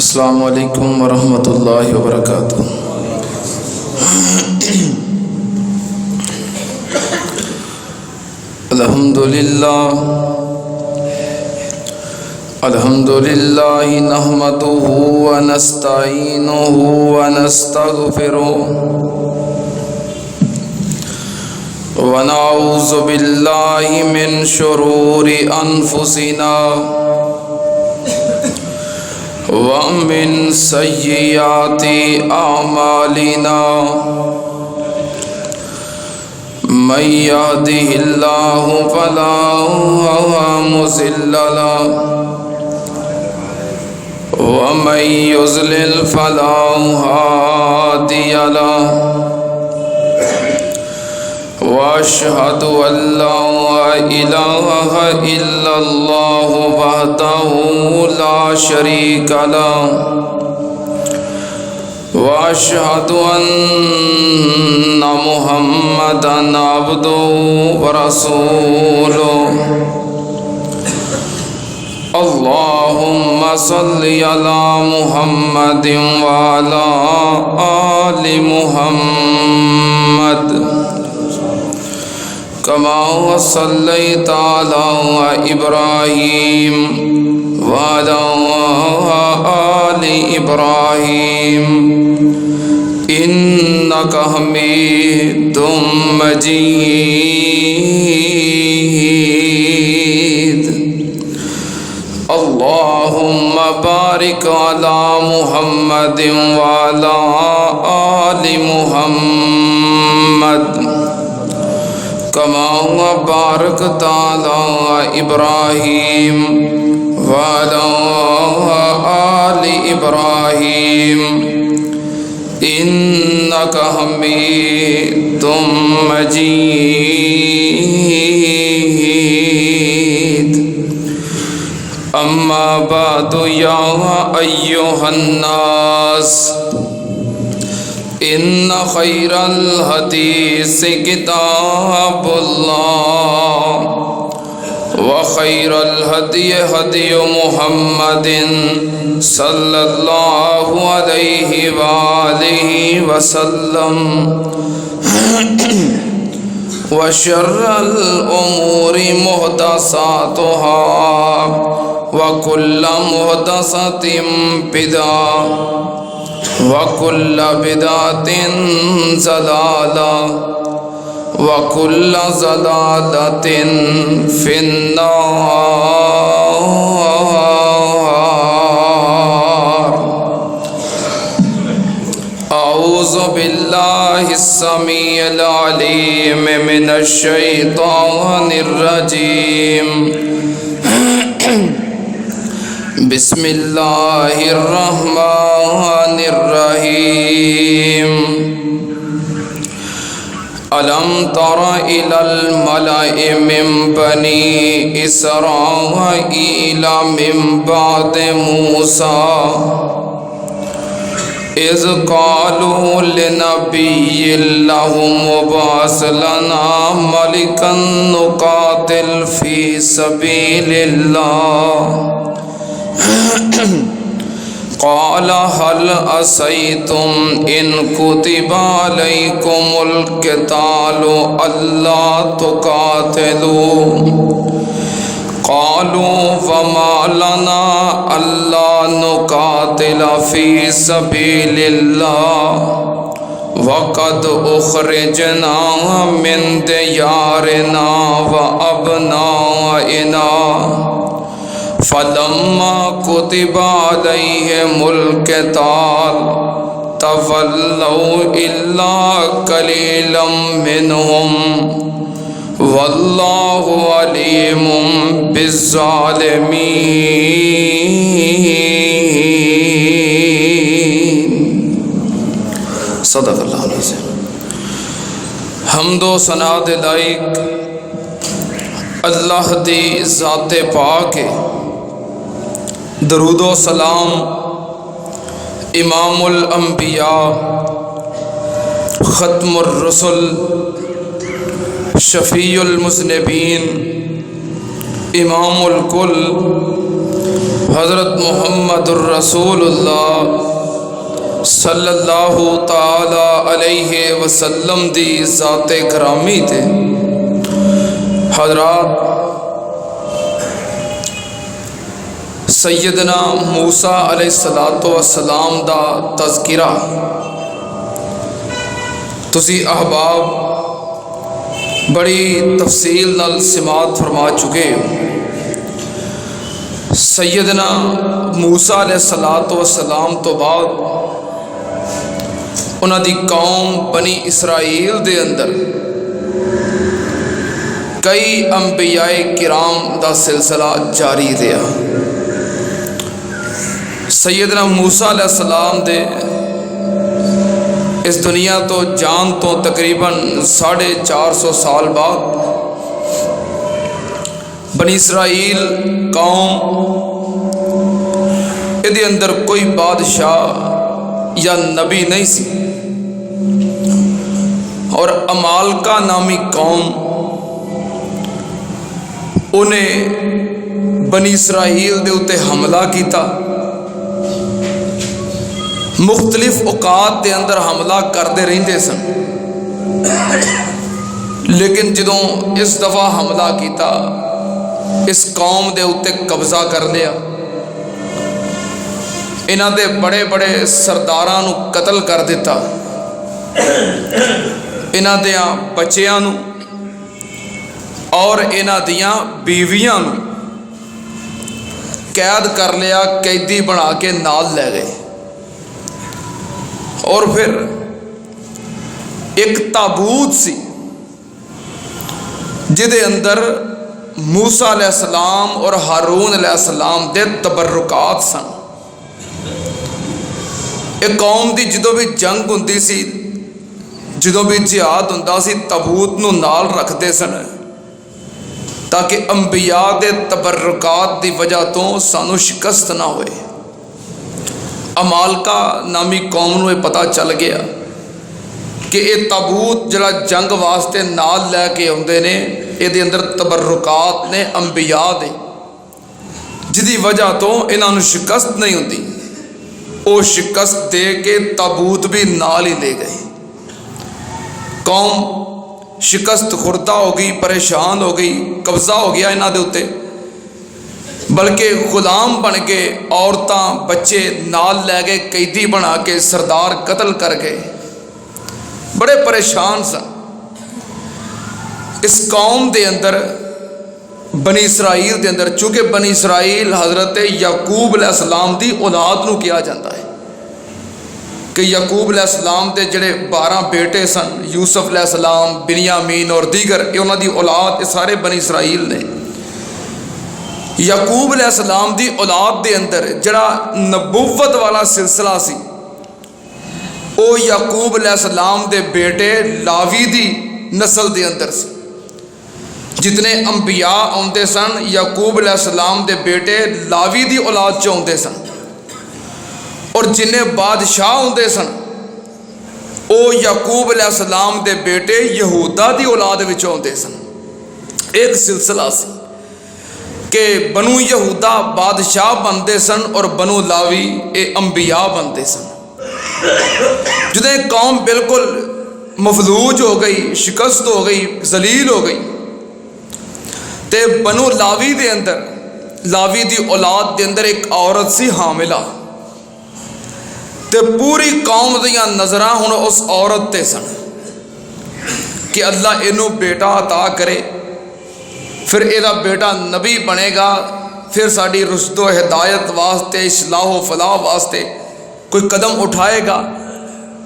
अस्सलामु अलैकुम वरहमतुल्लाहि वबरकातुहू। अल्हम्दुलिल्लाह नहमदुहु व नस्तईनुहु व नस्तगफिरुहु व नऊज़ु बिल्लाहि मिन शुरूरि अनफुसिना व मिन सय्यिआति अमालिना। मन यहदिहिल्लाहु फला मुज़िल्ल लहु व मन युज़लिल फला हादिय लहु। व अशहदु अल्ला इलाहा इल्लल्लाहु वहदहु ला शरीका लहु व अशहदु अन्ना मुहम्मदन अब्दुहु व रसूलुहु। अल्लाहुम्मा सल्लि अला मुहम्मदिन व अला आलि मुहम्मद कमा सल्लैता अला इब्राहीम व अला आलि इब्राहीम इन्नका हमीदुम मजीद। अल्लाहुम्मा बारिक अला मुहम्मदिन व अला आलि मुहम्मद कमा बारकता अला इब्राहीम व अला आलि इब्राहीम इन्नका हमीदुम मजीद। अम्मा बादु या अय्युहन्नास इन्ना खैरल हदीस किताबुल्लाह व खैरल हदी हदी मुहम्मदिन सल्लल्लाहु अलैहि व आलिहि वसल्लम व शर्रल उमूरि मुहदसातुहा व कुल्लु मुहदसतिन बिदअह व कुल्लु बिदअतिन ज़लाला व कुल्लु ज़लालतिन फिन्नार। औज़ु बिल्लाहिस समीइल अलीम मिनश शैतानिर रजीम। बिस्मिल्लाहिर रहमानिर रहीम। अलम तरा इलल मलाइ मिन बनी इसराईल मिन बाद मूसा इज़ क़ालू लिनबिय्यिन लहुम मुबअस लना मलिकन नुक़ातिल फ़ी सबीलिल्लाह क़ाल हल असैतुम इन कुतिबा अलैकुमुल क़ितालु अल्ला तुक़ातिलू क़ालू वमा लना अल्ला नुक़ातिल फ़ी सबीलिल्लाह वक़द उख़रिजना मिन दियारिना व अबनाइना फलम्मा कुतिबा अलैहिमुल क़िताल तवल्लौ इल्ला क़लीलन मिनहुम वल्लाहु अलीमुम बिज़्ज़ालिमीन। सदक़ल्लाहु अलैहि। हम्दो सना दे लाइक अल्लाह दी ज़ाते पाक है। दरूदो सलाम इमामुल अंबिया ख़त्मुर रसूल शफ़ीउल मुज़निबीन इमामुल कुल हज़रत मुहम्मदुर रसूलुल्लाह सल्लल्लाहु ताला अलैहि वसल्लम दी ज़ाते करामी थे। हज़रात सैयदना मूसा अलैहिस्सलातो वस्सलाम दा तज़किरा तुसी अहबाब बड़ी तफसील नाल सिमात फरमा चुके हो। सैयदना मूसा अलैहिस्सलातो वस्सलाम तो बाद उन्हां दी कौम बनी इसराइल दे अंदर कई अंबियाए किराम दा सिलसिला जारी रहा। सैयदना मूसा अलैहिस्सलाम दे इस दुनिया तो जान तो तकरीबन 450 साल बाद बनी इसराइल कौम इहदे अंदर कोई बादशाह या नबी नहीं सी और अमालका नामी कौम उन्हें बनी इसराइल दे उत्ते हमला किया। मुख्तलिफ औकात के अंदर हमला करते रहते सन, लेकिन जदों इस दफ़ा हमला किया इस कौम के उत्ते कब्जा कर लिया। इन्हां दे बड़े बड़े सरदारां नूं कतल कर दिता, इन्हां दियां बच्चियां नूं और इन्हां दियां बीवियां नूं कैद कर लिया, कैदी बना के नाल ले गए। और फिर एक ताबूत सी जिदे अंदर मूसा अलैहिस्सलाम और हारून अलैहिस्सलाम दे तबर्रुकात सन। एक कौम दी जदों भी जंग हुंदी सी, जदों भी जिहाद हुंदा सी, ताबूत नूं नाल रखते सन ताकि अंबिया दे तबर्रुकात दी वजह तो सानू शिकस्त ना होए। अमालका नामी कौम नूं ये पता चल गया कि ये ताबूत जरा जंग वास्ते नाल लैके आउंदे ने, इहदे अंदर तबर्रुकात ने अंबिया दे, जिहदी वजह तो इन्हां नूं शिकस्त नहीं हुंदी। वो शिकस्त दे के ताबूत भी नाल ही ले गए। कौम शिकस्त खुर्दा हो गई, परेशान हो गई, कब्जा हो गया इन्हां दे उत्ते, बल्कि गुलाम बन के औरतां बच्चे नाल लै गए, कैदी बना के सरदार कतल कर गए। बड़े परेशान सन। इस कौम दे अंदर बनी इसराइल दे अंदर, चूँकि बनी इसराइल हज़रत याकूब अलैहिस्सलाम दी औलाद नूं कहा जाता है कि याकूब अलैहिस्सलाम दे जिहड़े 12 बेटे सन, यूसुफ अलैहिस्सलाम, बिन्यामीन और दीगर, ये उन्हां दी औलाद, ये सारे बनी इसराइल ने। याकूब अलैहिस्सलाम दी औलाद दे अंदर जड़ा नबूवत वाला सिलसिला सी, वो याकूब अलैहिस्सलाम दे बेटे लावी दी नस्ल दे अंदर सी। जितने अंबिया आउंदे सन याकूब अलैहिस्सलाम दे बेटे लावी दी औलाद च आउंदे सन, और जिन्ने बादशाह आउंदे सन वो याकूब अलैहिस्सलाम दे बेटे यहूदा दी औलाद विच आउंदे सन। एक सिलसिला सी कि बनु यहूदा बादशाह बनते सन और बनु लावी ये अंबिया बनते सन। जिदे कौम बिल्कुल मफलूज हो गई, शिकस्त हो गई, जलील हो गई, ते बनु लावी दे अंदर, लावी दी औलाद दे अंदर एक औरत सी हामिला, ते पूरी कौम दियां नज़रां हुण उस औरत ते सन कि अल्लाह इनू बेटा अता करे, फिर एदा बेटा नबी बनेगा, फिर साड़ी रुश्दो हिदायत वास्ते, इस्लाहो फलाह वास्ते कोई कदम उठाएगा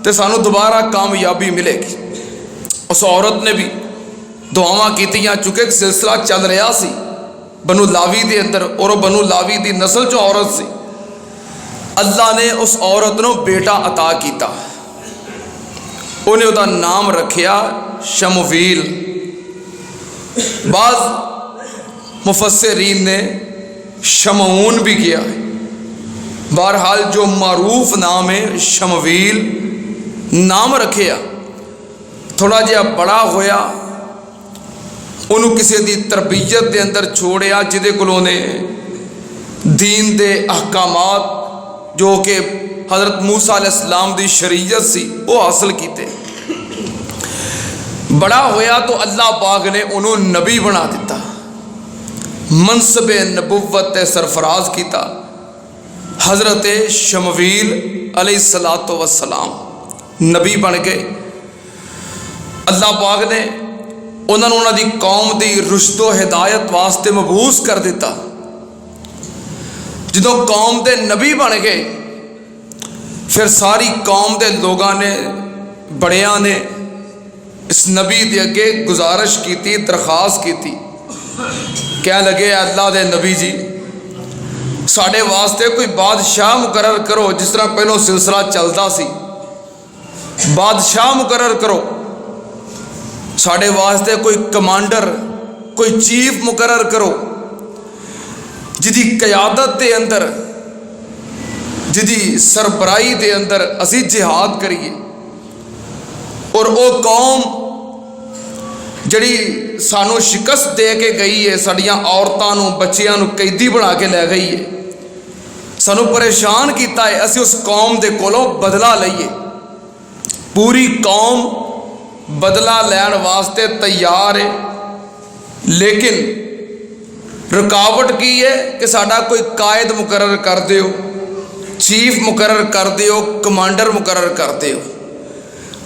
तो सानू दोबारा कामयाबी मिलेगी। उस औरत ने भी दुआवां कीतियां, चूँकि एक सिलसिला चल रहा सी बनु लावी दे अंदर, और बनु लावी दी नस्ल चो औरत सी। अल्लाह ने उस औरत नूं बेटा अता किया, उन्हें उसका नाम रखिया शमवील। बाज़ मुफस्सिरीन ने शमऊन भी किया है। बहरहाल जो मारूफ नाम है शमवील नाम रखिया। थोड़ा जिहा बड़ा होया, उन्होंने किसी की तरबीयत के अंदर छोड़िया जिदे कोलों ने दीन दे अहकामात जो कि हज़रत मूसा अलैहिस्सलाम दी शरीयत सी वो हासिल कीते। बड़ा होया तो अल्लाह पाक ने उन्होंने नबी बना दिता, मनसब नबुव्वत सरफराज किया। हज़रत शमवील अलैहिस्सलातु वस्सलाम नबी बन गए। अल्लाह पाक ने उन्होंने उन्होंने कौम की रुश्तो हिदायत वास्ते मबूस कर दिता। जो कौम के नबी बन गए फिर सारी कौम के लोगों ने बड़िया ने इस नबी के अगे गुजारिश की, दरखास्त की। कह लगे अल्लाह के नबी जी साढ़े वास्ते कोई बादशाह मुकर्रर करो, जिस तरह पहलों सिलसिला चलता सी, बादशाह मुकर्रर करो। साढ़े वास्ते कोई कमांडर, कोई चीफ मुकर्रर करो जिदी क़यादत के अंदर, जिदी सरबराही के अंदर असी जिहाद करिए। और वो कौम जड़ी सानू शिकस्त दे के गई है, साड़ियाँ औरतों बच्चों कैदी बना के लै गई है, सानू परेशान किया है, असी उस कौम के कोलों बदला लईए। पूरी कौम बदला लैन वास्ते तैयार है, लेकिन रुकावट की है कि साडा कोई कायद मुकर्रर कर दिओ, चीफ मुकर्रर कर दिओ, कमांडर मुकर्रर कर दिओ।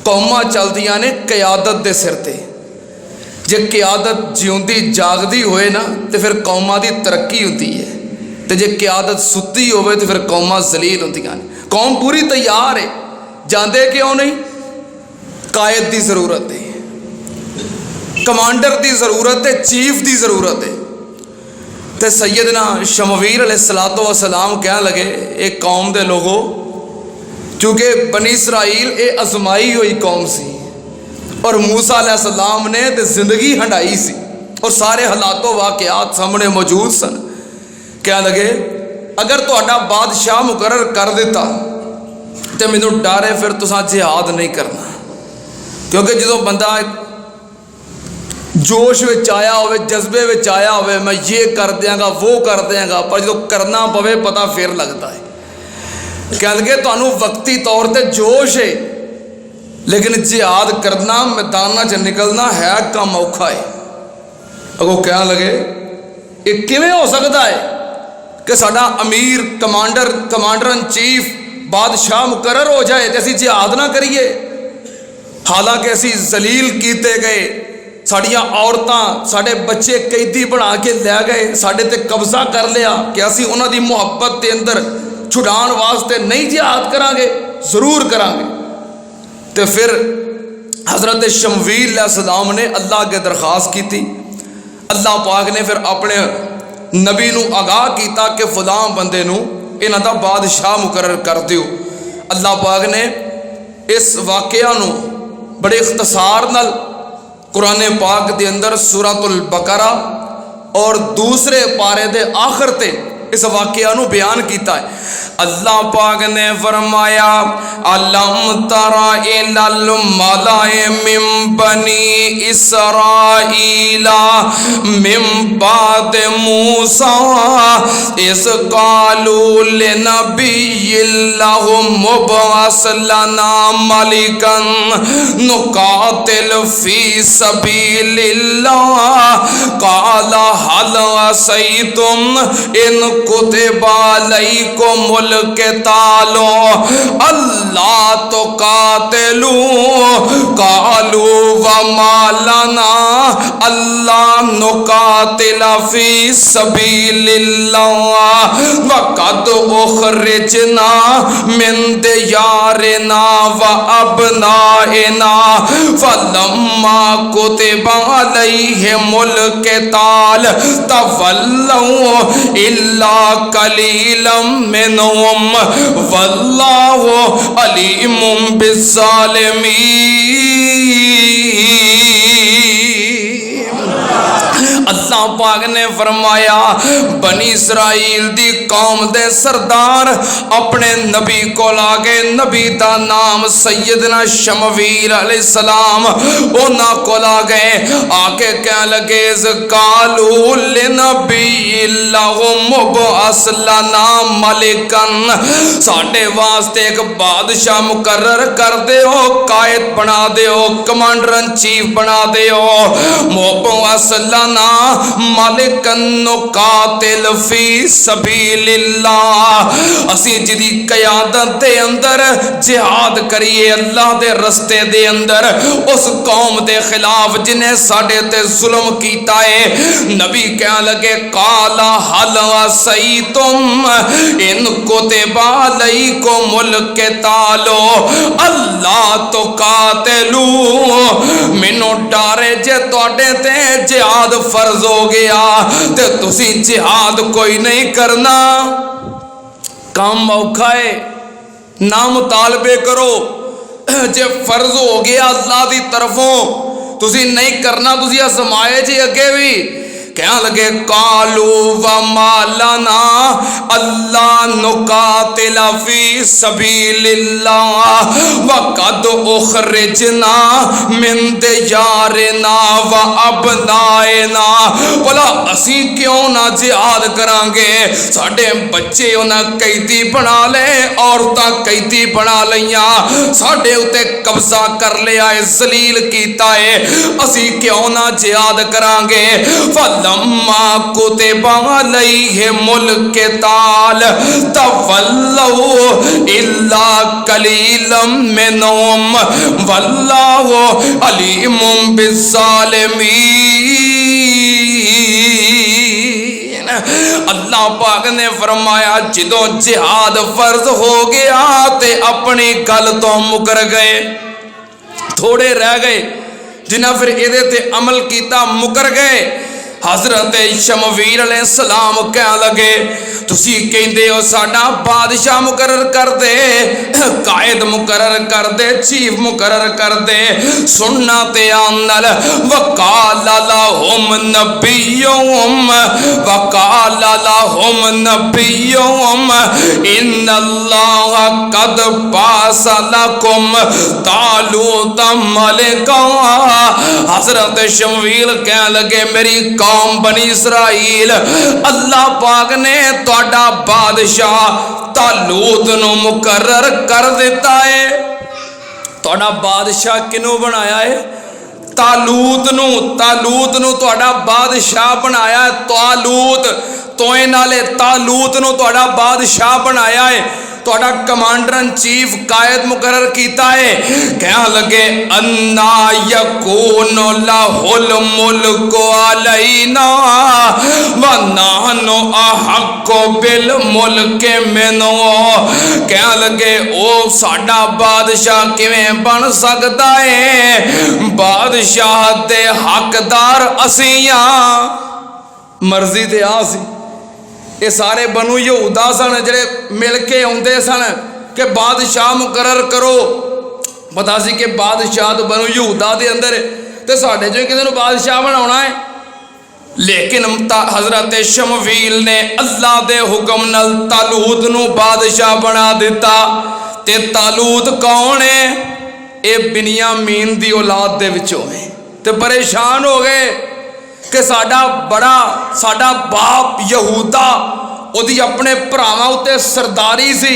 कौमां चलदियां ने क़यादत के सिर ते। जे क़यादत जिउंदी जागदी होए ना तो फिर कौमां की तरक्की होती है, तो जे क़यादत सुत्ती होवे तो फिर कौमां जलील होंदियां ने। कौम पूरी तैयार है, जांदे क्यों नहीं? कायद की ज़रूरत है, कमांडर की ज़रूरत है, चीफ की ज़रूरत है। तो सैयदना शमवील अलैहिस्सलातु वस्सलाम कह लगे एक कौम के लोगों, चूँकि बनी इसराइल ये आजमाई हुई कौम सी और मूसा अलैहिस्सलाम ने तो जिंदगी हंडाई सी और सारे हालातों वाक़यात सामने मौजूद सन। कह लगे अगर तुहाडा बादशाह मुकर्रर कर दिता तो मैनू डर है फिर तुसां जिहाद नहीं करना, क्योंकि जो बंदा जोश में आया हो, जज्बे में आया हो, मैं ये कर देंगा वो कर देंगा, पर जो करना पवे पता फिर लगता है। कह लगे तुहानू वक्ती तौर पर जोश है, लेकिन जिहाद करना, मैदान च निकलना है कम औखा है। अगो कह लगे ये किवें हो सकता है कि साडा अमीर, कमांडर इन चीफ, बादशाह मुकर्रर हो जाए तो असीं जिहाद ना करिए। हालांकि असीं जलील कीते गए, साड़ियाँ औरतां, साढ़े बच्चे कैदी बना के लै गए, साढ़े ते कब्जा कर लिया कि असीं उन्हां दी मुहब्बत के अंदर छुड़ाने वास्ते नहीं जिहाद करांगे, जरूर करांगे। तो फिर हज़रत शमवील अलैहिस्सलाम ने अल्लाह के दरखास्त की थी। अल्लाह पाक ने फिर अपने नबी नू आगाह किया कि फलां बंदे नू इन्हां दा बादशाह मुकर्रर कर दिओ। अल्लाह पाक ने इस वाक़या नू बड़े इख्तसार नाल कुरान पाक के अंदर सूरतुल बकरा और दूसरे पारे दे आखिर ते इस वाक़या नू बयान किया है। अल्लाह पाक ने फरमाया अलम तरा इलल मलाए मिन बनी इसराईला मिन बाद मूसा इस कालू लिनबिय्यिल्लाहु मुबअस लना मलिकन नुकातिल फी सबीलिल्लाह काला हल असैतुम इन कुतिबा अलैकुमुल क़ितालु अल्लाह तो कातिलू कालू व मालना अल्लाह नुकातिल फी सबीलिल्लाह वक़द उखरिजना मिन दियारिना व अबनाइना फलम्मा कुतिबा अलैहिमुल क़िताल तवल्लौ इल्ला कलीलम मिनहुम वल्लाहु अलीमुम बिस्सालिमीन। अल्लाह पाक ने फरमाया बनी इसराइल दी कौम दे सरदार अपने नबी को लागे, नबी दा नाम सैयदना शमवील अलैहिस्सलाम ओना को लागे आके कह लगे कालू लिनबील्लाहु मुबअस लना मलिकन, साडे वास्ते एक बादशाह मुकर्रर कर दियो, कायद बना दियो, कमांडर इन चीफ बना दियो। मुबअस लना मलिकन नुकातिल फी सबीलिल्लाह, असी जिदी क़यादत दे अंदर जिहाद करिए अल्लाह दे रस्ते दे अंदर, उस कौम दे खिलाफ जिन्हें साडे ते जुल्म कीता है। नबी कह लगे काला हल सही तुम इन कुतिबा अलैकुमुल क़ितालो अल्लाह तो कातिलू, मैनू डारे जे तुहाडे ते जिहाद फर्ज हो गया ते तुसी जिहाद कोई नहीं करना। काम औखा है ना मुतालबे करो, जे फर्ज हो गया अल्लाह की तरफों तुसी नहीं करना, तुसी आजमाए जी अगे भी। कह लगे कालू व मालाना अल्लाह नुकातिला फी सबीलिल्लाह व कद उखरिजना मिन दियारिना व अबनाएना, बोला असी क्यों ना जिहाद करांगे, साडे बच्चे उन्हें कैदी बना ले, औरतां कैदी बना लिया, साडे उत्ते कब्जा कर लिया है, जलील कीता है, असी क्यों ना जिहाद करांगे। लम्मा कुतिबा अलैहिमुल क़िताल तवल्लौ इल्ला कलीलम मिनहुम वल्लाहु अलीमुम बिस्सालिमीन। अल्लाह पाक ने फरमाया जदों जिहाद फर्ज हो गया ते अपनी गल तो मुकर गए, थोड़े रह गए जिन्हें फिर इहदे ते अमल किया मुकर गए। हजरत शमवील अलैहिस्सलाम कह लगे तुसी कहंदे हो साडा बादशाह मुकर्रर कर दे, कायद मुकर्रर कर दे, चीफ मुकर्रर कर दे, सुनना ते आनल वकाल लहुम नबियुहुम वकाल लहुम नबियुहुम इन्नल्लाह कद बासलकुम तालूत मलिका। हजरत शमवील कह लगे मेरी कौम बनी इसराइल अल्लाह पाक ने तुहाडा बादशाह तालूत नू मुकर्रर कर दिता है। तुहाडा बादशाह किनू बनाया है? तालूत नू तुहाडा बादशाह बनाया है। तालूत तोए नाले तालूत नू तुहाडा बादशाह बनाया है, तुहाडा कमांडर इन चीफ कायद मुकर्रर कीता है। कह लगे अन्ना यकूनु लहुल मुल्कु अलैना व नहनु अहक्कु बिल मुल्कि मिन्हु। कह लगे ओ साडा बादशाह किवें बन सकता है, बादशाह दे हकदार असी हां। मर्जी ते आ सी, ये सारे बनु यहूदा सन जेड़े मिल के आउंदे सन कि बादशाह मुकर्रर करो। पता सी कि बादशाह तो बनु यहूदा दे अंदर ते साडे चों किसे नूं बादशाह बनाउणा है। लेकिन हजरत शमवील ने अल्लाह दे हुक्म नाल तालूत नूं बादशाह बना दिता। ते तालूत कौन है? ये बिन्यामीन दी औलाद दे विचों है। ते परेशान हो गए कि साडा बाप यहूदा ओदी अपने भरावां उत्ते सरदारी सी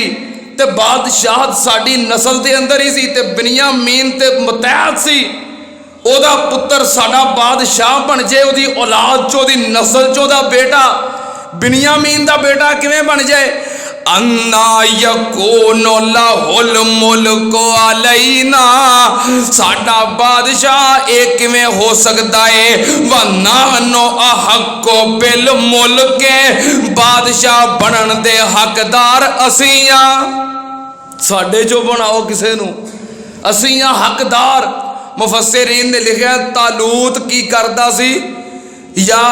ते बादशाह साडी नस्ल दे अंदर ही सी ते बिन्यामीन ते मुतैहद सी। ओदा पुत्र साडा बादशाह बन जाए, ओदी औलाद चो ओदी नस्ल चो दा बेटा बिन्यामीन दा बेटा किवें बन जाए? अन्ना यकूनु लहुल मुल्कु अलैना, साडा बादशाह एक किवें हो सकता है? व नहनु अहक्कु बिल मुल्कि, बादशाह बनन दे हकदार असी हां। साडे चो बनाओ किसे नूं, असी हां हकदार। मुफस्सिरीन ने लिखा तालूत की करदा सी या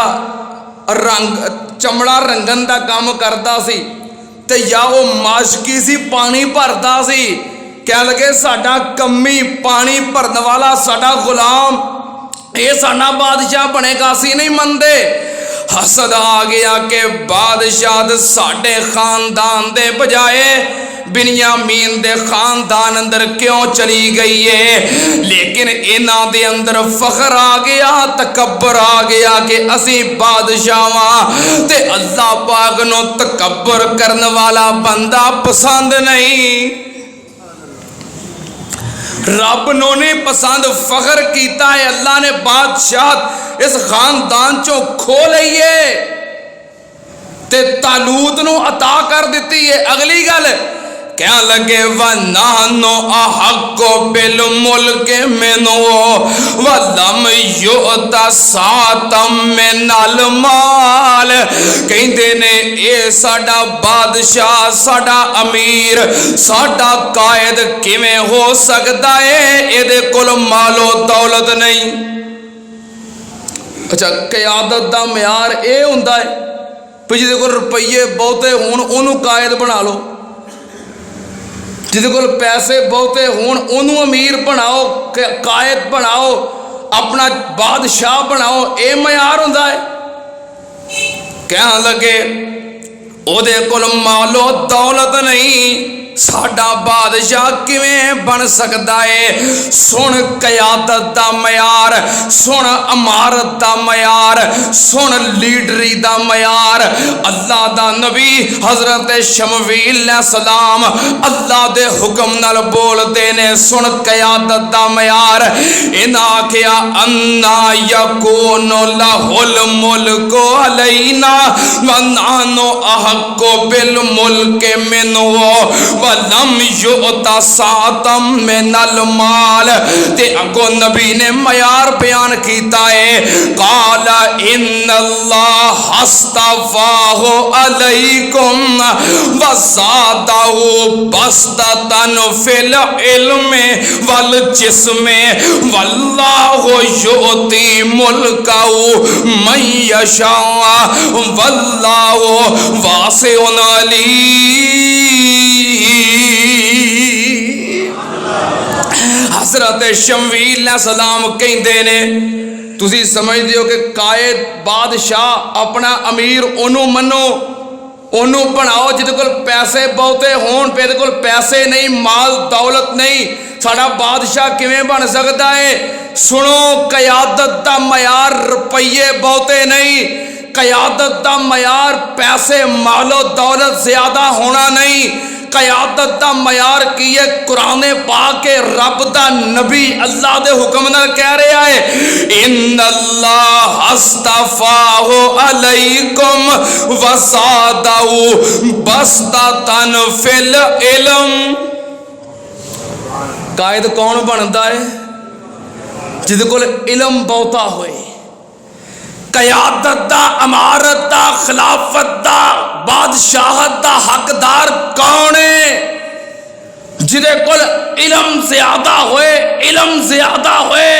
रंग चमड़ा रंगन का काम करता सी ते या वो माशकी सी पानी भरता सी। कह लगे साडा कमी पानी भरन वाला साडा गुलाम ये साडा बादशाह बनेगा, असी नहीं मनते। हसद आ गया कि बादशाह साडे खानदान दे बजाए बिन्यामीन दे खानदान अंदर क्यों चली गई है। लेकिन इन्हां दे अंदर फखर आ गया, तकब्बर आ गया कि असी बादशाह ते अल्लाह पाक नूं तकब्बर करने वाला बंदा पसंद नहीं, रब नूं नहीं पसंद। फखर किया है अल्लाह ने बादशाह इस खानदान चों खो लईए ते तालूत नूं अता कर दिती है। अगली गल क्या लगे वनानो अहक्को बिल मुल्क मिनो वलम युता सातम मिनल माल। कहते ने ये साडा बादशाह साडा अमीर साडा कायद किवें हो सकता है, इहदे कोल मालो दौलत नहीं। अच्छा क़यादत दा म्यार ये हुंदा है भी जिहदे कोल रुपये बहुते होण उहनूं कायद बना लो, जिहदे कोल पैसे बहुते होण उहनूं अमीर बनाओ, कायद बनाओ, अपना बादशाह बनाओ, ये म्यार हुंदा है। कहण लगे ओहदे कोल मालो दौलत नहीं, साडा बादशाह किवें बन सकता है। सुन क़यादत दा म्यार, सुन अमारत दा म्यार, सुन लीडरी दा म्यार। अल्लाह दा नबी हजरत शमवील सलाम अल्लाह दे हुक्म नाल बोलते ने, सुन क़यादत दा म्यार। इन्हां आखिया अन्ना यकूनु लहुल मुल्कु अलैना व नानु अहक्कु बिल मुल्क मिन्हु वलम युता सातम मिनल माल। ते अगो नबी ने मयार बयान किया है, काला इन्नल्लाह हस्तफाहु अलैकुम वज़ादहु बस्ततन फिल इल्म वल जिस्म वल्लाहु युती मुल्कहु मन यशा वल्लाहु वासिउन अलीम। हजरत शमवील सलाम कहते ने तुसी समझते हो कि कायद बादशाह अपना अमीर ओनू मनो, ओनू बनाओ जिहदे कोल पैसे बहुते होण, जिहदे कोल पैसे नहीं, माल दौलत नहीं, साडा बादशाह किवें बन सकता है। सुनो क़यादत दा मयार रुपये बहुते नहीं, क़यादत दा मयार पैसे मालो दौलत ज्यादा होना नहीं। क़यादत दा मयार की है कुरान पाक के रब दा नबी अल्लाह दे हुक्म नाल कह रहा है, इन्नल्लाह हस्तफाहु अलैकुम वज़ादहु बस्ततन फिल इल्म। कायद कौन बनता है? जिहदे कोल इल्म बहुता होए। क़यादत दा, अमारत दा, खिलाफत दा, बादशाहत दा हकदार कौन है? जिहदे कोल इल्म ज्यादा होए, इल्म ज्यादा होए।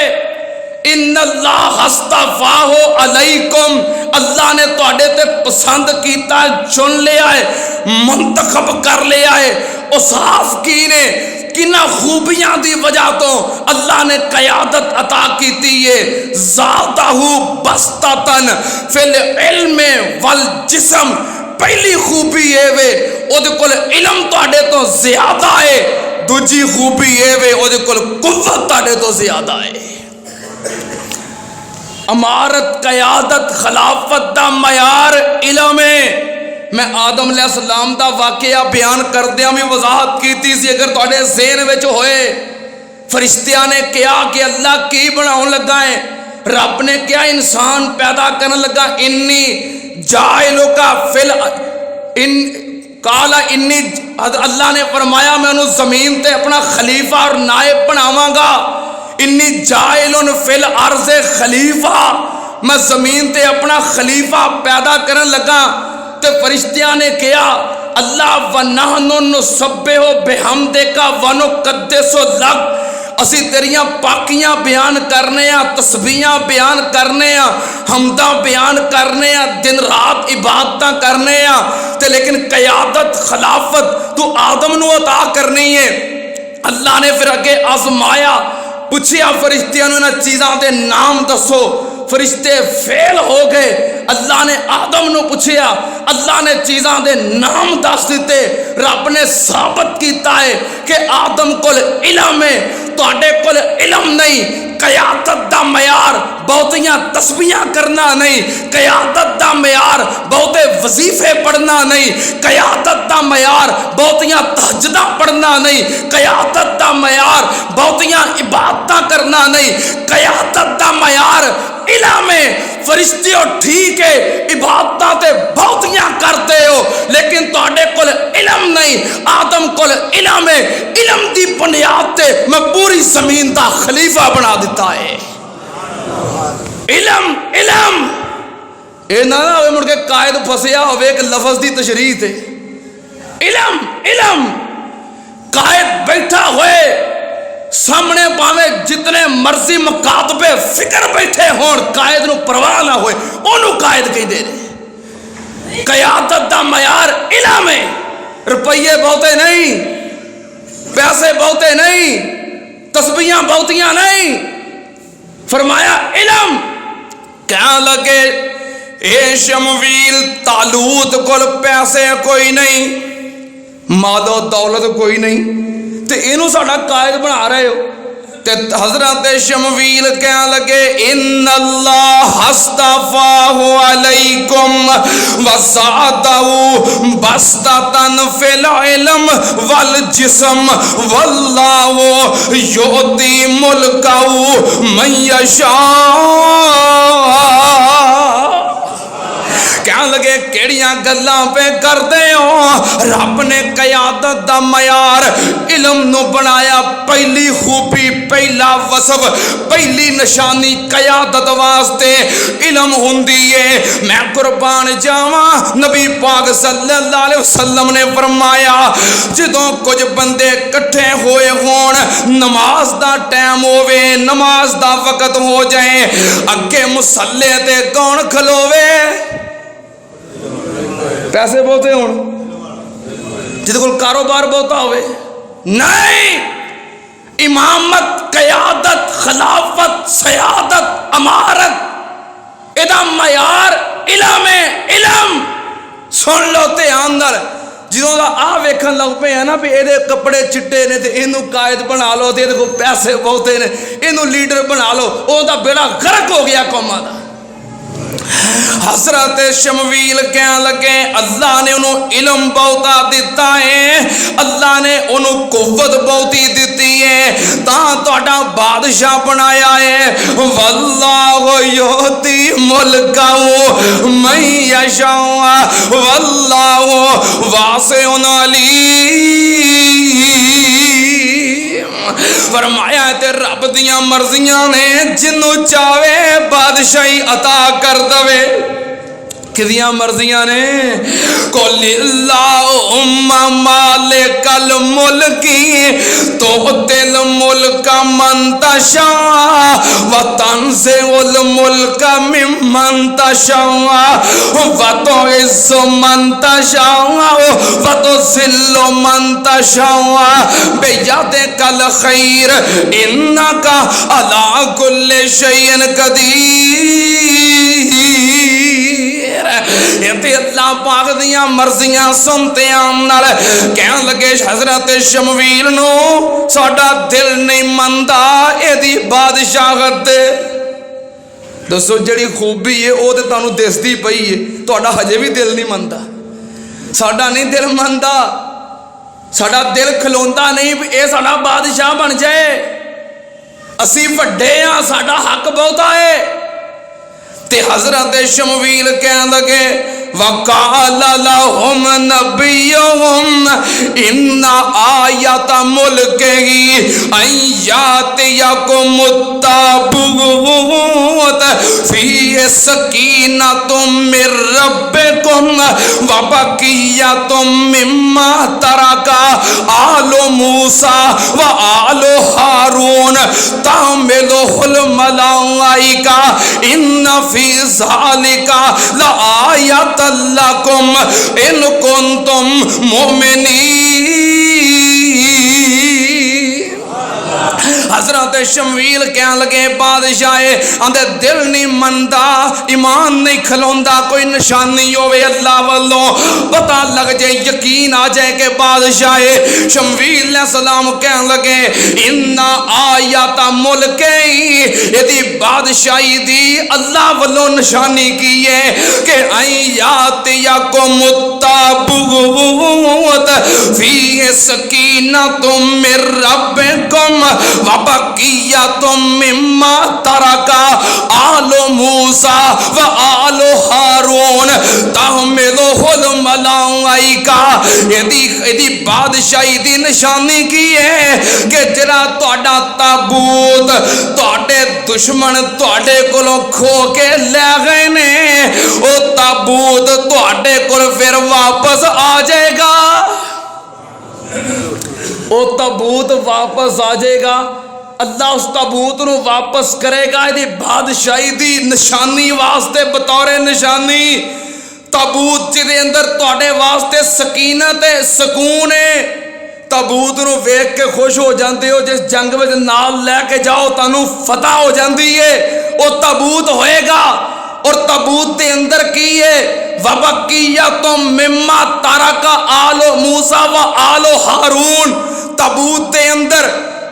इन्नल्लाह हस्तफाहु अलैकुम, अल्लाह ने तुहाडे ते पसंद कीता, चुन लिया है, मुंतखब कर लिया है। ओ साफ की ने किन्ना खूबियां दी वजह तो अल्लाह ने क़यादत अता की है। ज़ादहु बस्ततन फिल इल्म वल जिस्म, पहली खूबी ये वे ओदे कोल इल्म तुहाडे तो ज्यादा है, दूजी खूबी ये वे ओदे कोल कुव्वत तुहाडे तो ज्यादा है। अमारत, क़यादत, खिलाफत दा मयार इल्म है। मैं आदम अलैहिस्सलाम दा वाकया बयान करदियां भी वजाहत की सी, अगर तुहाडे ज़हन विच होए। फरिश्तियां ने कहा कि अल्लाह की बनाउण लगा है? रब ने कहा इंसान पैदा करने लगा, इन्नी जाइलुका फिल इन काला इन्नी, अल्लाह ने फरमाया मैं उन्हें जमीन ते अपना खलीफा और नायब बनावांगा। इन्नी जाइलुन फिल अर्ज़े खलीफा, मैं जमीन ते अपना खलीफा पैदा करने लगा। तो फरिश्तियां ने कहा अल्लाह व नहनु नुसब्बिहु बिहम्दिका व नुक़द्दिसु लक, असी तेरियां पाकियां बयान करने आ, तस्बीहां बयान करने आ, हमदा बयान करने आ, दिन रात इबादत करने आ, ते लेकिन क़यादत खिलाफत तू आदम नू अता करनी है। अल्लाह ने फिर अगे आजमाया, पूछया फरिश्तियां नू इन्हां चीज़ां दे नाम दसो, फरिश्ते फेल हो गए। अल्लाह ने आदम नू पूछया, अल्लाह ने चीज़ां दे नाम दस दिते। रब ने साबित किया है कि आदम कोल इलम है, तुहाडे कोल इलम नहीं। क़यादत दा मयार बहुतियां तस्बीहां करना नहीं, क़यादत दा मयार बहुते वजीफे पढ़ना नहीं, क़यादत दा मयार बहुतियां तहज्जुदां पढ़ना नहीं, क़यादत दा मयार बहुतियां इबादतां करना नहीं। क़यादत दा मयार इलम है। फरिश्ते ठीक है, इबादतां ते बहुतियां करते हो, लेकिन तुहाडे कोल इलम नहीं। आदम कोल इलम है, इलम दी बुनियाद ते मैं पूरी जमीन दा खलीफा बना दिता है। इलम इलम ये ना होवे मुड़ के कायद फसिया होवे एक लफज दी तशरीह ते। इलम इलम कायद बैठा हुए सामने पावे जितने मर्जी मुकातबे फिक्र बैठे होण, कायद नू परवाह ना होए, ओनू कायद कहंदे ने। क़यादत दा मयार इलम है, रुपये बहुते नहीं, पैसे बहुते नहीं, तस्बीहां बहुतियां नहीं। फरमाया इलम। क्या लगे ए शमवील तालूत कोल पैसे कोई नहीं, मालो दौलत कोई नहीं, ते इनू साडा कायद बना रहे हो। ते हजरत शमवील कह लगे इन्नल्लाह हस्तफाहु अलैकुम वज़ादहु बस्ततन फिल इल्म वल जिस्म वल्लाहु युती मुल्कहु मन यशा। कह लगे केड़ियां गल्लां पे करते हो, रब ने क़यादत दा मयार इलम नू बनाया। पहली खूबी, पहला वसफ, पहली निशानी क़यादत वास्ते इलम हुंदी है। मैं कुर्बान जावा, नबी पाक सल्लल्लाहु अलैहि वसल्लम ने फरमाया जदों कुछ बंदे इकट्ठे होए होण, नमाज दा टाइम होवे, नमाज दा वक्त हो जाए, अगे मुसल्ले ते कौन खलोवे? पैसे बहुते होण, जिहदे कोल कारोबार बहुता होवे नहीं। इमामत, क़यादत, खिलाफत, सयादत, अमारत एदा मयार इलम है। इलम सुन लो ध्यान नाल। जिदों दा आ वेखण लग पे है ना भी एदे कपड़े चिट्टे ने ते इनू कायद बना लो, ते एदे कोल पैसे बहुते ने इनू लीडर बना लो, ओदा बेड़ा गर्क हो गया कौमां दा। हजरत शमवील कह लगे अल्लाह ने उन्होंने इलम बहुता दिता है, अल्लाह ने उन्होंने कुव्वत बहुती दी है, तां बादशाह बनाया है। वल्लाहु युती मुल्कहु मन यशा वल्लाहु वासिउन अलीम। फरमाया ते रब दियां मर्जियां ने, जिन्नू चावे बादशाही अता कर दवे। किदियां मर्जियां ने? कुलिल्लाहुम्मा मालिकल मुल्की तुतिल मुल्का मन तशा व तंज़िउल मुल्का मिम्मन तशा व तुइज़्ज़ु मन तशा व तुज़िल्लु मन तशा बियदिकल खैर इन्नका अला कुल्लि शैइन कदीर। अल्लाह पाक दियां मर्जियां सुनते नाल कह लगे हजरत शमवील नो साडा दिल नहीं मनदा एदी बादशाहत। दसो जिहड़ी खूबी है वो तो तुहानू दिसदी पई है, तुहाडा हजे भी दिल नहीं मनदा। साडा नहीं दिल मनदा, साडा दिल खलोंदा नहीं भी ये साडा बादशाह बन जाए। असी वड्डे आ, साडा हक बहुता है। ते हजरत शमवील कह लगे वकाल लहुम नबियुहुम इन्ना आयत मुल्किही अय्यातियकुमुत ताबूत फीहि सकीनतुम मिर रब्बिकुम व बकियतुम मिम्मा तरका आलु आलो मूसा व आलो हारून तामिलुहुल मलाइका इन्न फी ज़ालिका लआयतन लकुम इन कुंतुम मुमिनीन। हजरत शमूएल कह लगे बादशाह आंदे दिल नहीं मनता, ईमान नहीं खलोंदा, कोई निशानी होवे अल्लाह वालों पता लग जाए, यकीन आ जाए कि बादशाह शमूएल सलाम कह लगे इन्ना आयता मुल्के यदि बादशाही दी अल्लाह वालों निशानी की है कि आयात याको मुत्ताबूत फी सकीनतुम मिर रब्बिकुम वबकियतुम मिम्मा तरका आलो मूसा व आलो हारून तहमिलुहुल मलाइका। यदि बादशाही दी निशानी की है कि जरा तुहाडा ताबूत तुहाडे दुश्मन तुहाडे कोलों खो के ले गए ने, ओ ताबूत तुहाडे कोल फिर वापस आ जाएगा, ओ ताबूत वापस आ जाएगा। अल्लाह उस ताबूत नूं वापस करेगा। यदि बादशाही दी निशानी वास्ते बतौरे निशानी ताबूत जिहदे अंदर तुहाडे वास्ते सकीनत है, सकून है, ताबूत नूं वेख के खुश हो जाते हो। जिस जंग में नाल लैके जाओ तुहानूं फतह हो जाती है, वो ताबूत होएगा। और ताबूत के अंदर की है वबकियतुम मिम्मा तरका आलो मूसा व आलो हारून। ताबूत के अंदर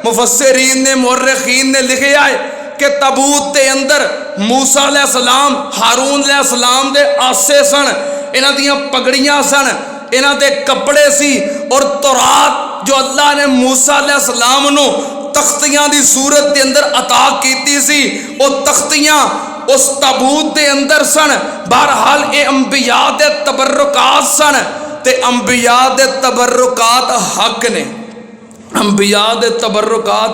मुफस्सिरीन ने मुर्रिखीन ने लिखे है कि ताबूत के अंदर मूसा अलैहिस्सलाम हारून अलैहिस्सलाम दे आसे सन, इन्हां दियां पगड़ियां सन, इन्हां दे कपड़े सी। और तौरात जो अल्लाह ने मूसा अलैहिस्सलाम नूं तख्तियां दी सूरत के अंदर अता कीती सी, वो तख्तियां उस ताबूत के अंदर सन। बहरहाल ये अंबिया दे तबर्रुकात सन, ते अंबिया दे तबर्रुकात हक ने, अंबिया दे तबर्रुकात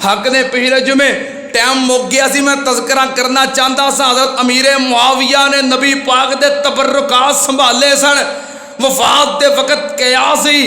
हक ने। पिछले जुमे टाइम मुक गया सी, मैं तज़किरा करना चाहता सा। हज़रत अमीर मुआविया ने नबी पाक दे तबर्रुकात संभाले सन। वफात दे वक़्त कहा सी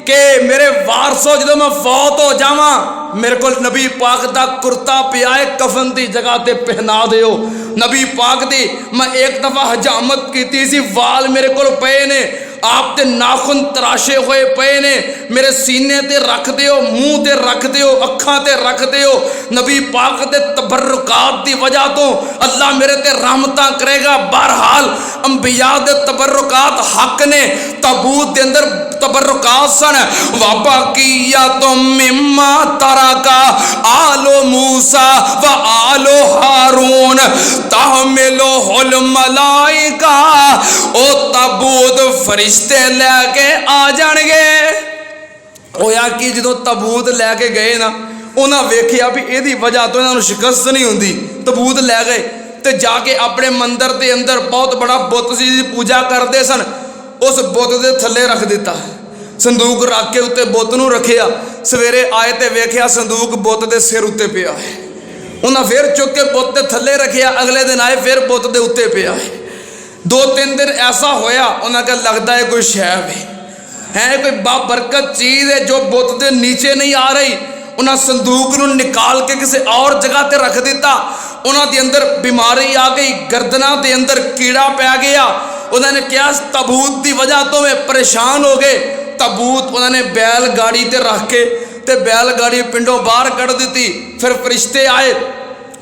कि मेरे वारसो जो मैं फौत हो जावा मेरे को नबी पाक दा कुर्ता पिया है, कफन की जगह ते पहना दिओ। नबी पाक दी मैं एक दफ़ा हजामत की सी, वाल मेरे को पे ने, आप ते नाखुन तराशे हुए पे ने, मेरे सीने ते रख दिओ, मुंह ते रख दिओ, अखां ते रख दिओ। नबी पाक दे तबर्रुकात दी वजह तो अल्लाह मेरे ते रहमतां करेगा। बहरहाल अंबिया दे तबर्रुकात हक ने। ताबूत दे अंदर तबर्रुकात सन। वबकियतुम मिम्मा तरका आलो मूसा व आलो हारून तहमिलुहुल मलाइका। ओ ताबूत फरिश्ते लैके आ जाणगे। होया कि जो ताबूत लैके गए ना, उन्हें वेख्या भी यदी वजह तो इन्होंने शिकस्त नहीं होंदी। ताबूत लै गए तो जाके अपने मंदिर के अंदर बहुत बड़ा बुत सी पूजा करते सन, उस बुत के थले रख दिता। संदूक रख के उत्ते बुत नूं रखिया। सवेरे आए तो वेख्या संदूक बुत के सिर उत्ते पिया है। उन्हें फिर चुक के बुत के थले रखिया। अगले दिन आए फिर बुत के उत्ते पिया है। 2-3 दिन ऐसा होया, उन्हें कहा लगता है कोई शैव है कोई बाबरकत चीज़ है जो बुत के नीचे नहीं आ रही। उन्हें संदूक नूं निकाल के किसी और जगह पर रख दिता। उन्होंने अंदर बीमारी आ गई, गर्दना के अंदर कीड़ा पै गया। उन्होंने क्या ताबूत की वजह तो मैं परेशान हो गए। ताबूत उन्होंने बैलगाड़ी ते रख के ते बैलगाड़ी पिंडों बाहर कढ़ दी। फिर फरिश्ते आए,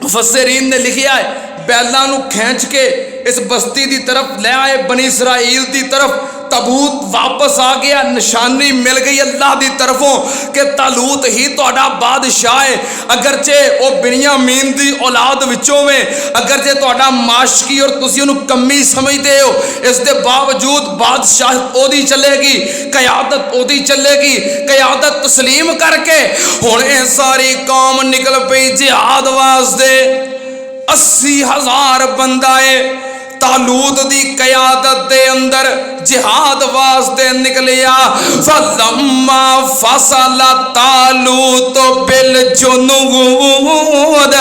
मुफस्सिरीन ने लिखा है बैलों नूं खींच के इस बस्ती की तरफ ले आए, बनी इसराइल की तरफ। ताबूत वापस आ गया, निशानी मिल गई अल्लाह की तरफों कि तालूत ही तुहाडा बादशाह है। अगरचे वो बिन्यामीन की औलाद विचों में, अगरचे तुहाडा माशकी और तुसीं उहनूं कमी समझते हो, इसके बावजूद बादशाह ओदी चलेगी, क़यादत ओदी चलेगी। क़यादत तस्लीम करके हुण ये सारी कौम निकल पई जिहाद वास्ते। 80,000 बंदा है तालूत दी क़यादत दे अंदर जिहाद वास्ते निकलिया। फलम्मा फसला तालूत बिल जुनूद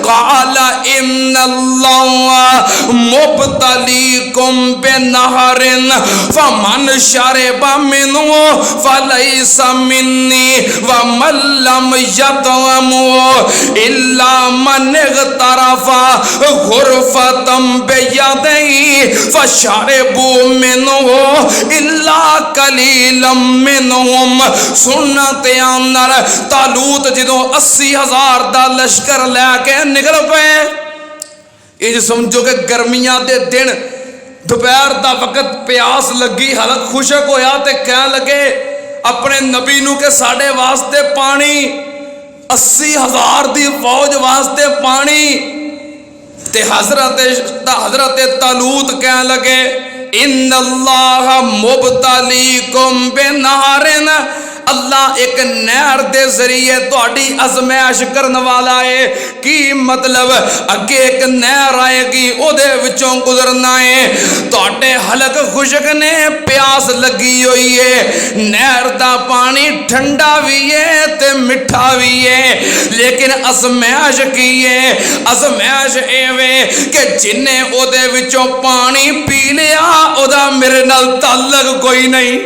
काला इन्नल्लाह मुब्तलीकुम बिनहरिन फमन शरबा मिन्हु फलैसा मिन्नी वमन लम यतअमु इल्ला मन इग़तरफा गुरफतम बियदिही फशरबू मिन्हु इल्ला कलीलम मिन्हुम। सुन्नत अंदर तालूत जदों 80,000 दा लश्कर लैके निकल पे, इंज समझो कि गर्मियां दे दिन दोपहर दा वक्त प्यास लगी, हलक खुशक होया ते कह लगे अपने नबी नू के साडे वास्ते पानी, 80,000 दी फौज वास्ते पानी। ते हजरत तालूत कह लगे इन्नल्लाह मुब्तलीकुम बिनहरिन, अल्लाह एक नहर दे जरिए तुहाडी अजमैश करन वाला है। की मतलब अगे एक नहर आएगी, ओदे विचों गुजरना है। तुहाडे हलक खुशक ने, प्यास लगी हुई है, नहर दा पानी ठंडा भी है ते मिठा भी है, लेकिन अजमैश की है? अजमैश एवे कि जिन्हें ओदे विचों पानी पी लिया ओदा मेरे नाल ताल्लुक कोई नहीं।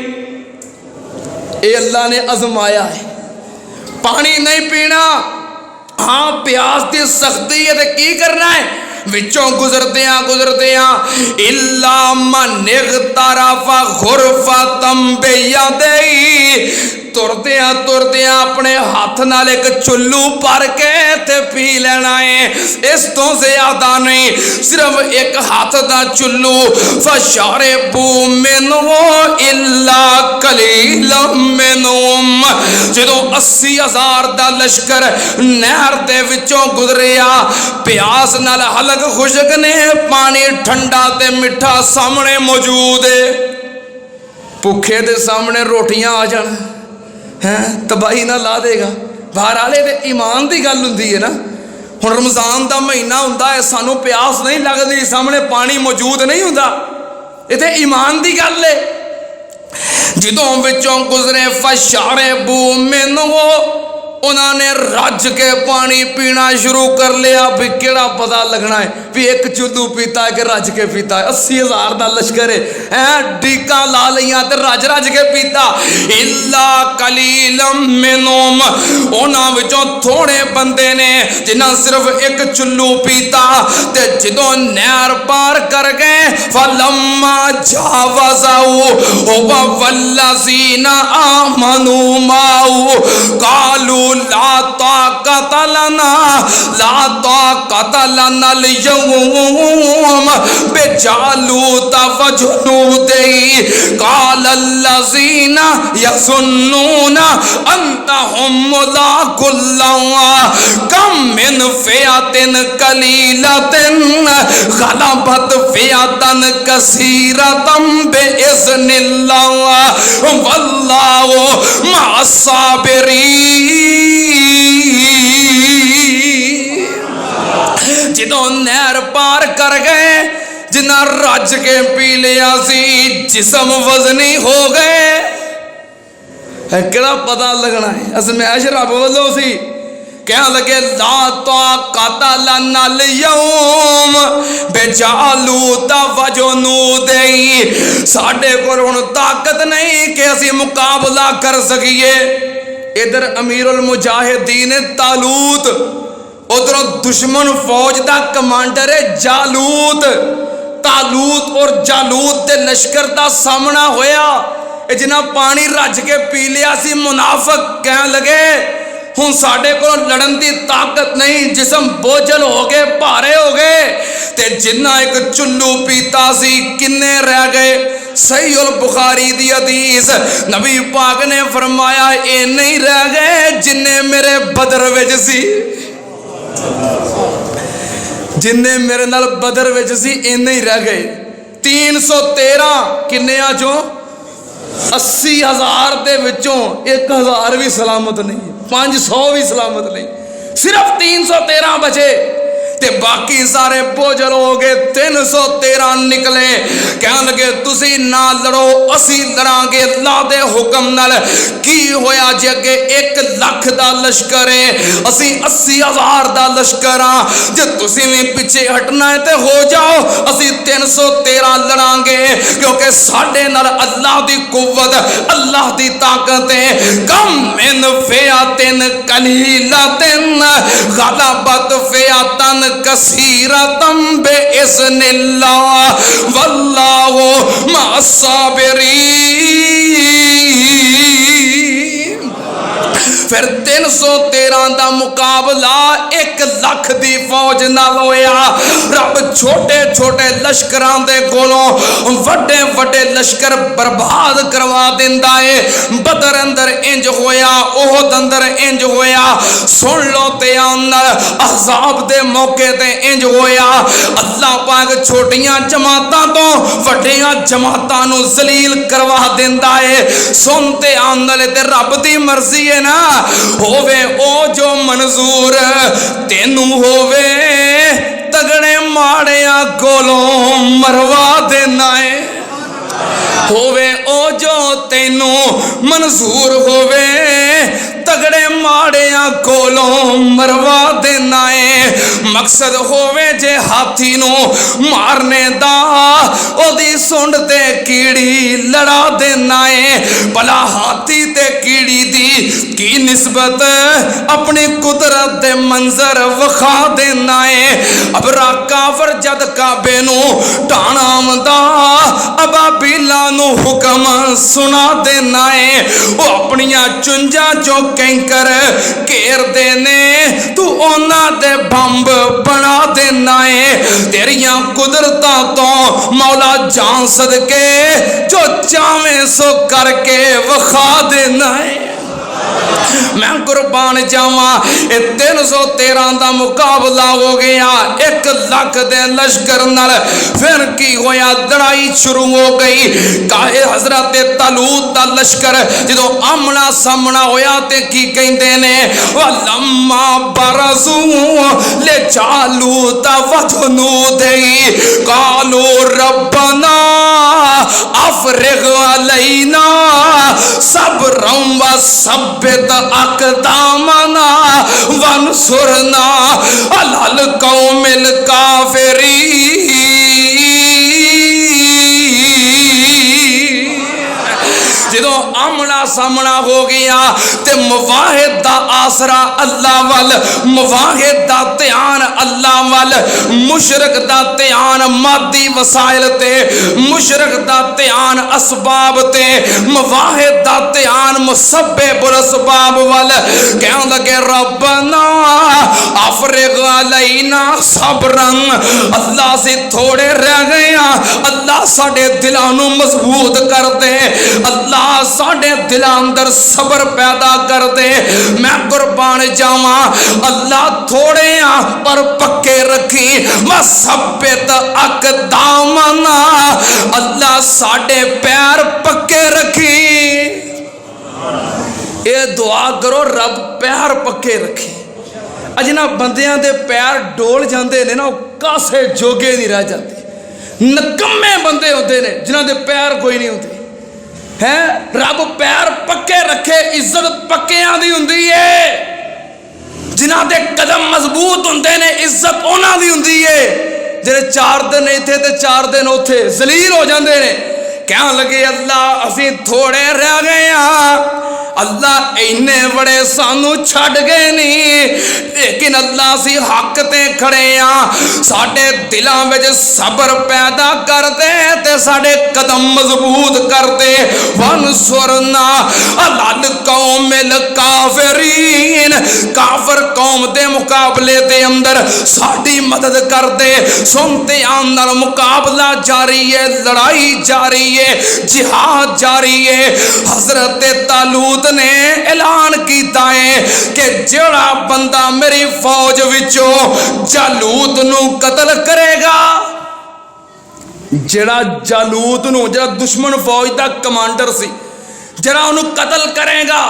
ये अल्लाह ने आजमाया है, पानी नहीं पीना। हाँ प्यास की सख्ती है तो की करना है, विचों गुजरदियां इल्ला मन इग़तरफा गुरफतम बियदिही, तुरदियां अपने हाथ नाल एक चुल्लू भर के ते पी लेना है। इस तो ज्यादा नहीं, सिर्फ एक हाथ दा चुल्लू। फशरबू मिन्हु इल्ला कलीलम मिन्हुम। जदों 80,000 दा लश्कर नहर दे विचों गुजरिया, प्यास नाल हलक खुशक ने, पानी ठंडा ते मिठा सामने मौजूद है। भुखे दे सामने रोटियां आ जान हैं, तबाही ना ला देगा। बाहर आले ते ईमान की गल हुंदी है ना। हुण रमजान का महीना हुंदा है, सानू प्यास नहीं लगती, सामने पानी मौजूद नहीं हुंदा, इत्थे ईमान की गल है। जदों विचों गुजरे फशरबू मिन्हु, उन्होंने रज के पानी पीना शुरू कर लिया। भी केड़ा पता लगना है भी एक चुल्लू पीता है कि रज के पीता है। 80,000 का लश्कर है, डीका ला लिया ते रज रज के पीता। इल्ला कलीलम मिन्हुम, उन्हां विचों थोड़े बंदे ने जिन्हां सिर्फ एक चुल्लू पीता। ते जदों नहर पार कर गए, फलम्मा जावज़हु हुवा वल्लज़ीना आमनू माहु कालू ला ताक़त लना अल-यौम बिजालूत व जुनूदिही क़ालल्लज़ीना यज़ुन्नूना अन्नहुम मुलाक़ुल्लाह कम मिन फ़िअतिन क़लीलतिन ग़लबत फ़िअतन कसीरतम बिइज़्निल्लाह वल्लाहु मअस-साबिरीन। जदों नहर पार कर गए, जिन्ना रज के पी लिया सी, जिसम वजनी हो गए। केड़ा पता लगना है, अज़मैश रब वालों सी। कह लगे ला ताक़त लना अल-यौम बिजालूत व जुनूदिही, साडे कोल हुण ताकत नहीं कि असीं मुकाबला कर सकीए। इधर अमीरुल मुजाहिदीन तालूत, उधरों दुश्मन फौज का कमांडर है जालूत। तालूत और जालूत के लश्कर का सामना होया। जिन्हें पानी रज के पी लिया सी, मुनाफक कह लगे हुण साडे कोल लड़न की ताकत नहीं, जिसम बोझल हो गए, भारे हो गए। ते जिन्ना एक चुल्लू पीता सी, किन्ने रह गए? सहीहुल बुखारी दी हदीस, नबी पाक ने फरमाया ये नहीं रह गए जिन्ने मेरे बदर विच सी, जिन्ने मेरे नाल बदर विच सी, इन्ने ही रह गए। 313 किन्नियां चों 80,000 दे विचों 1,000 भी सलामत नहीं, 500 भी सलामत नहीं, सिर्फ 313 बचे। ते बाकी सारे बोझल हो गए। 313 निकले। कह लगे तुसी ना लड़ो असी लड़ांगे अल्लाह दे हुक्म नाल। की होया जे अगे 1 लाख दा लश्कर है, असी 80,000 दा लश्कर हाँ। जे तुसी भी पिछे हटना है तो हो जाओ, असी 313 लड़ांगे क्योंकि साडे नाल अल्लाह दी कुव्वत अल्लाह दी ताकत है। कम मिन फियातिन कलीलतिन गलबत फियातन कसीरतम बिइज़्निल्लाह वल्लाहु मअस्साबिरीन। फिर 313 का मुकाबला 1 लाख की फौज नाल होया। रब छोटे छोटे लश्करां दे कोलों वड्डे वड्डे लश्कर बर्बाद करवा दिंदा है। बदर अंदर इंज होया, ओहद अंदर इंज होया। सुन लो ध्यान नाल, अहज़ाब दे मौके ते इंज होया। अल्लाह पाक छोटियां जमातां तो वड्डियां जमातां नूं जलील करवा दिंदा है। सुन ध्यान नाल, ते रब दी मर्जी है ना, होवे ओ जो मंजूर तेनू होवे तगड़े माड़िया कोलों मरवा देना है। होवे ओ जो तेनू मंजूर होवे तगड़े माड़िया कोलों मरवा देना है। मकसद होवे जे हाथी नू मारने दा ओदी सुंड ते कीड़ी लड़ा देना है। भला हाथी ते कीड़ी दी की निस्बत अपनी कुदरत दे मंजर वखा देना है। अब काफर जद काबे नू ढाण आंदा अबाबीला नू हुक्म सुना देना है। वो अपनियां चुंजा चो कैंकर घेर देने, तू ओना दे बंब बना देना है। तेरियां कुदरतां तो मौला जान सदके जो चावे सो करके वखा देना है। मैं कुर्बान जावा। 313 का मुकाबला हो गया 1 लाख दे लश्कर नाल। फिर की होया, लड़ाई शुरू हो गई। काहे हजरत तालूत दा लश्कर जो आमना सामना होया ते की कहंदे ने, वलम्मा बरज़ू ले जालूत वजुनूदिही कालू रब्बना अफ़रिग़ अलैना सब्रन व सब्बित अक़दामना वंसुरना अलल कौमिल काफ़िरीन। जो आमना सामना हो गया ते मुवाहिद दा आसरा अल्लाह वल, मुवाहिद दा ध्यान अल्लाह वल, मुशरक दा ध्यान मादी वसाइल ते, मुशरक दा ध्यान असबाब ते, मुवाहिद दा ध्यान मुसब्बिबुल असबाब वल। कहन लगे रब्बना अफ़रिग़ अलैना सब्रन, अल्लाह से थोड़े रह गए, अल्लाह साडे दिलां नूं मजबूत कर दे, अल्लाह साडे दिलां अंदर सबर पैदा कर दे। मैं कुर्बान जावा, अल्लाह थोड़े पर पक्के रखी। वसब्बित अक़दामना, अल्लाह साडे पैर पक्के रखी। ये दुआ करो रब पैर पक्के रखे। अजना बंदियां दे पैर डोल जाते ने ना, कासे जोगे नहीं रह जाते। नकम्मे बंदे होते ने जिन्हां दे पैर कोई नहीं होते है। रब पैर पक्के रखे, इज्जत पक्कियां दी हुंदी है। जिन्हां दे कदम मजबूत हुंदे ने, इज्जत उन्हां दी हुंदी है। जेड़े 4 दिन इत्थे ते 4 दिन उत्थे जलील हो जाते ने। कहन लगे अल्लाह असीं थोड़े रह गए हाँ, अल्लाह इन्ने बड़े सानू छड़ गए नहीं, लेकिन अल्लाह असी हक ते खड़े हाँ। साडे दिलां विच सबर पैदा कर दे ते साडे कदम मजबूत कर दे। वंसुरना अलल कौमिल काफिरीन, काफिर कौम दे मुकाबले दे अंदर साडी मदद कर दे। सुनते आन नाल मुकाबला जारी है, लड़ाई जारी है, जिहाद जारी है। हजरत तालूत ने ऐलान किया है कि जेड़ा बंदा मेरी फौज विचों जालूत नू कतल करेगा, जेड़ा जालूत नू, जेड़ा दुश्मन फौज दा कमांडर सी, जेड़ा उन्होंने कतल करेगा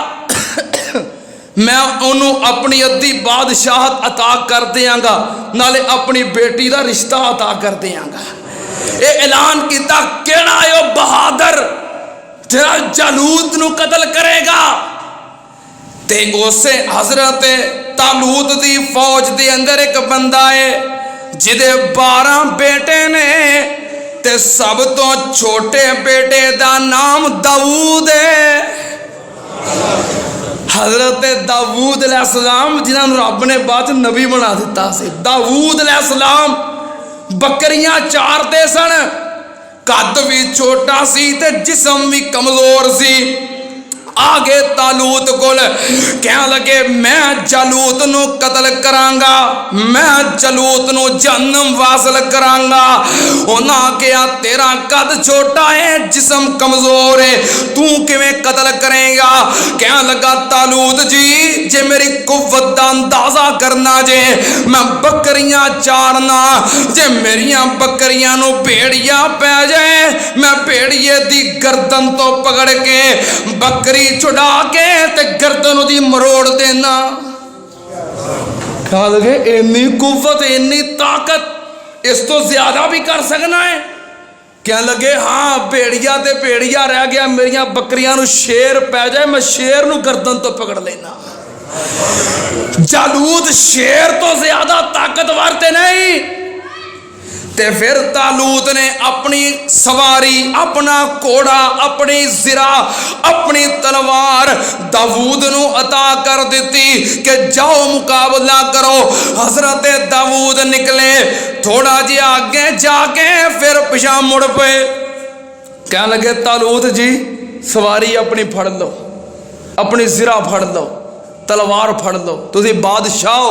मैं उन्होंने अपनी अद्धी बादशाहत अता कर देंगा, नाले अपनी बेटी का रिश्ता अता कर देंगा। ये ऐलान किया केड़ा है वो बहादुर जेड़ा जालूत नू कतल करेगा। ते उसे हजरत तालूत दी फौज दे अंदर एक बंदा है जिदे 12 बेटे ने, ते सब तो छोटे बेटे का नाम दाऊद है। हजरत दाऊद अलैहिस्सलाम जिन्होंने रब ने बाद नबी बना दिता से। दाऊद अलैहिस्सलाम बकरियां चारते सन, कद भी छोटा सी ते जिस्म भी कमजोर सी। आगे तालूत कोल कह लगे मैं जालूत नू कतल करांगा, मैं जालूत नू जहन्नम वासल करांगा। उन्हां कहा तेरा कद छोटा है, जिस्म कमजोर है, तू किवें कतल करेगा। कह लगा तालूत जी जे मेरी कुव्वत दा अंदाजा करना जे, मैं बकरियां चारना, जे मेरियां बकरियां नू भेड़िया पै जाए, मैं भेड़िए दी गर्दन तो पकड़ के बकरी छुड़ा के ते गर्दन दी मरोड़ देना। क्या लगे इन्नी कुव्वत इन्नी ताकत, इस तो ज्यादा भी कर सकना है। क्या लगे हाँ भेड़िया ते भेड़िया रह गया, मेरिया बकरियां नू शेर पै जाए, मैं शेर नू गर्दन तो पकड़ लेना। जालूत शेर तो ज्यादा ताकतवर ते नहीं। ते फिर तालूत ने अपनी सवारी, अपना घोड़ा, अपनी जिरा, अपनी तलवार दाऊद नू अता कर दी कि जाओ मुकाबला करो। हजरत दाऊद निकले, थोड़ा जिहा आगे जाके फिर पिछा मुड़ पे। कह लगे तालूत जी सवारी अपनी फड़ लो, अपनी जिरा फड़ लो, तलवार फड़ लो, तुसी बादशाह हो,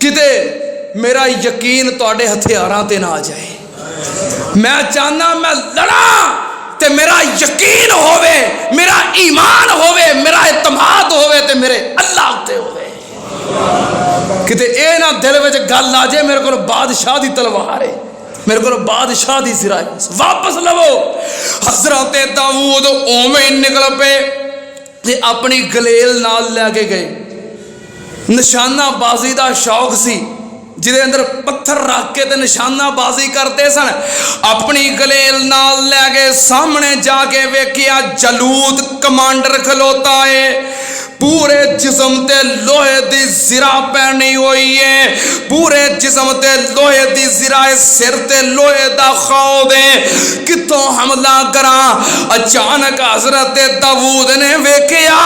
किते मेरा यकीन तुहाडे हथियारां ते ना आ जाए। मैं चाहना मैं लड़ा ते मेरा यकीन होवे, मेरा ईमान होवे, मेरा इत्मीनान होवे ते मेरे अल्लाह उत्ते होवे। किते ए ना दिल विच गल आ जाए मेरे कोल बादशाह दी तलवार है, मेरे को बादशाह दी सिरा है, वापस लवो। हजरत दाऊद ओवें निकल पे ते अपनी गलेल नाल लैके गए। निशानाबाजी का शौक सी, जिदे अंदर पत्थर रख के ते निशानाबाजी करते सन। अपनी गलेल नाल लै गए, सामने जाके वेखिया जालूत कमांडर खलोता है, पूरे जिस्म ते लोहे दी जिरा पहनी हुई है, पूरे जिस्म ते लोहे दी जिरा है, सिर ते लोहे दा खौद है, कितों हमला करा। अचानक हजरत दाऊद ने वेखिया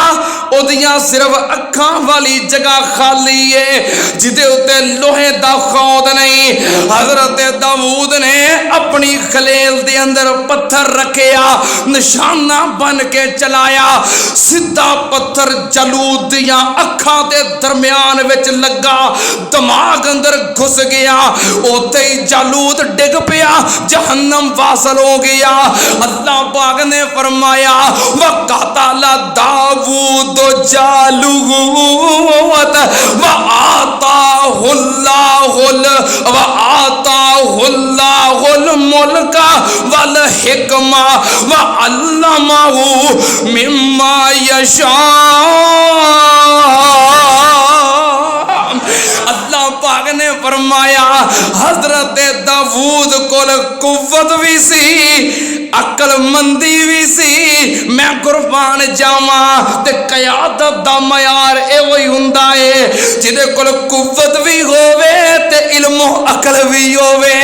ओदियां सिर्फ अखां वाली जगह खाली है, जिदे उत्ते लोहे दा खौद नहीं। हजरत दाऊद ने अपनी खलेल दे अंदर पत्थर रखिया, निशाना बन के चलाया, सीधा पत्थर जालूत दियां अखां दे दरम्यान विच लगा, दिमाग अंदर घुस गया, उते ही जालूत डिग पिया, जहन्नम वासल हो गया। अल्लाह पाक ने फरमाया वक़तल दाऊद जालूत व आताहुल मुल्क वल हिकमा व अल्लमहु मिम्मा यशा। अल्लाह पाक ने फरमाया हजरत दाऊद कोल कुव्वत भी सी, अकलमंदी भी सी। मैं कुर्बान जावा ते कयादत दा मयार एवो ही हुंदा है जिदे कोल कुव्वत भी होवे ते इल्म अकल भी होवे।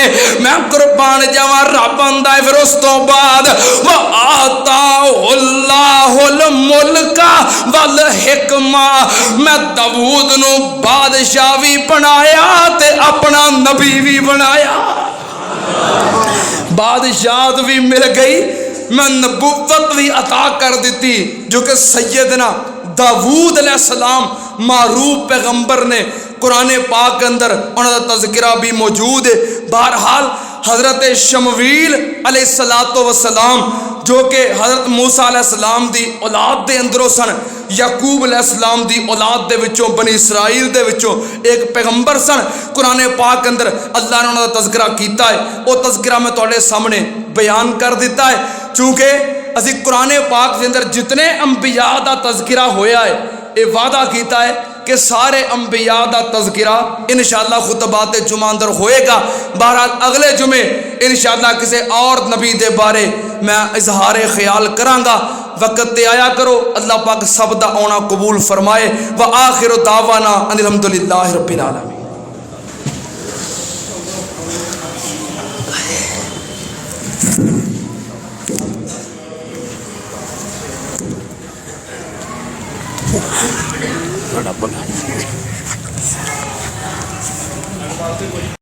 मैं कुर्बान जावा रब आंदा है। फिर उस तो बाद व आताहुल मुल्क वल हिकमा, मैं दाऊद नू बादशाह भी बनाया ते अपना नबी भी बनाया। बादशाहत भी मिल गई, मैं नबुव्वत भी अता कर दी, जो कि सैयदना दाऊद अलैहिस्सलाम मारूफ पैगंबर ने कुरान पाक के अंदर उन्होंने तज़किरा भी मौजूद है। बहरहाल हजरत शमवील अलैहिस्सलातो वस्सलाम जो कि हजरत मूसा अलैहिस्सलाम दी औलाद दे अंदरों सन, याकूब अलैहिस्सलाम दी औलाद दे विचों बनी इसराइल दे विचों एक पैगंबर सन। कुरान पाक के अंदर अल्लाह ने उन्होंने तज़किरा किया है, वो तज़किरा मैं तुहाडे सामने बयान कर दिता है। चूँकि असी कुरान पाक के अंदर जितने अंबिया का तज़किरा होया है ये वादा किया है कि सारे अंबिया का तज़किरा इंशाअल्लाह खुतबात जुमा अंदर होएगा। बहरहाल अगले जुमे इंशाअल्लाह किसी और नबी के बारे मैं इजहार ख्याल करांगा। वक्त ते आया करो। अल्लाह पाक सब दा आना कबूल फरमाए। व आखिर दावाना अनिल हम्दुलिल्लाहि रब्बिल आलमीन। बड़ा